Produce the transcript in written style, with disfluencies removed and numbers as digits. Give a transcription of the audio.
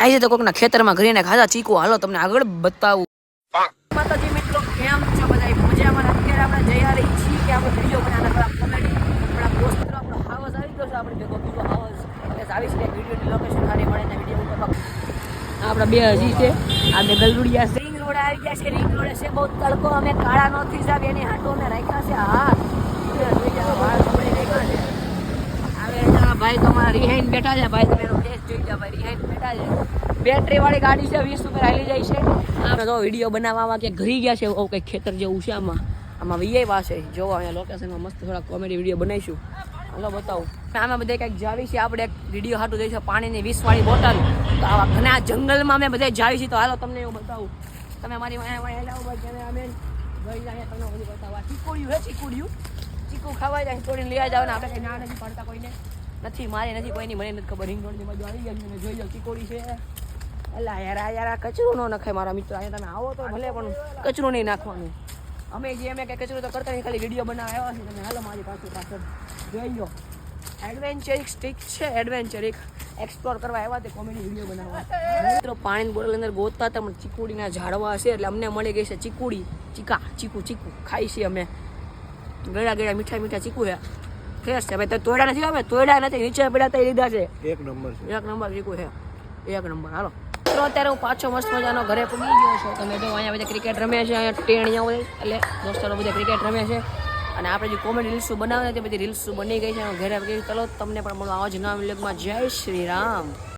આજે તો કોકના ખેતરમાં ઘરીને ખાધા ચીકુ. હાલો તમને આગળ બતાવું. માતાજી મિત્રો, કેમ છો બધા? મજામાં? અત્યારે આપણે જઈ રહી છીએ કે આપણે વિડીયો બનાવવાના કોમેડી. આપણા દોસ્ત આપણો હાવસ આવી ગયો છે, આપણે ભેગો બીજો હાવસ એટલે આવી છે. વિડીયોની લોકેશન સારી મળે ને વિડીયો ઉતારવા આપણા બે હજી છે. આ બે ગલરુડિયા છે. રિંગ રોડ આવી ગયા છે. રિંગ રોડ છે બહુ તડકો. અમે કાળા નથી સાહેબ, એની હાટો અમે રાખ્યા છે. હા વાળ પકડી રાખ્યા છે. ભાઈ તમારા રિહાઈન બેઠા છે. ભાઈ તમે એનો ફેસ જોઈ જાવ. ભાઈ રિહાઈન બેઠા છે. બેટરી વાળી ગાડી છે, 20 રૂપિયા હાલી જાય છે. આપણે તો વિડીયો બનાવવામાં કે ઘરી ગયા છે. કંઈક ખેતર જેવું છે. આમાં વીઆઈ પાસે જોવા અહીંયા લોકેશનમાં મસ્ત થોડા કોમેડી વિડીયો બનાવીશું. હાલો બતાવું. આમાં બધે કંઈક જાવી છે. આપણે એક વિડીયો હાટું દઈશું પાણીની 20 વાળી બોટલ. તો આવા ઘણા જંગલમાં અમે બધે જાવી છીએ. તો હાલો તમને એવું બતાવું. તમે મારી વાંહે લાવો ભાઈ. તમે અમે ગઈ જાય તમને બધું બતાવવા. ચીકુડિયું હે, ચીકુડિયું ચીકુ ખાવા જાય તોડીને લઈ જાવ ને. આપણે કંઈ ના નથી પાડતા કોઈને. નથી મારી નથી કોઈની, મને નથી ખબર. રિંગ રોડની બાજુ આવી ગયા તમે જોઈ લો. ચીકોડી છે. અલા યાર કચરો ન નખાય મારા મિત્રો. અહીંયા તમે આવો તો ભલે પણ કચરો નહીં નાખવાનું. અમે જે અમે કંઈ કચરો તો કરતા નહીં, ખાલી વિડીયો બનાવવા આવ્યા છીએ. તમે હાલો મારી પાછળ જોઈ લો. એડવેન્ચરિક સ્ટિક છે. એડવેન્ચરિક એક્સપ્લોર કરવા આવ્યા તે કોમેડી વિડીયો બનાવવા. મિત્રો પાણીની બોટલ અંદર ગોતતા હતા પણ ચીકુડીના ઝાડવા છે એટલે અમને મળી ગઈ છે ચીકુડી. ચીકુ ખાઈ છીએ અમે. ગળા મીઠા ચીકુ છે. ફ્રેશ છે ભાઈ. તોયડા નથી આવે, તોયડા નથી, નીચે પડ્યા તો લીધા છે. એક નંબર ચીકુ છે. એક નંબર. હાલો તો અત્યારે હું પાછો મસ્ત મજાનો ઘરે પગી ગયો છું. તમે જો અહીંયા બધા ક્રિકેટ રમે છે. અહીંયા ટેણીયા હોય એટલે દોસ્તરો બધા ક્રિકેટ રમે છે. અને આપણે જે કોમેડી રીલ્સો બનાવે તે બધી રીલ્સો બની ગઈ છે. ઘરે પગી. ચલો તમને પણ મળો આવા જ નવા વ્લોગમાં. જય શ્રી રામ.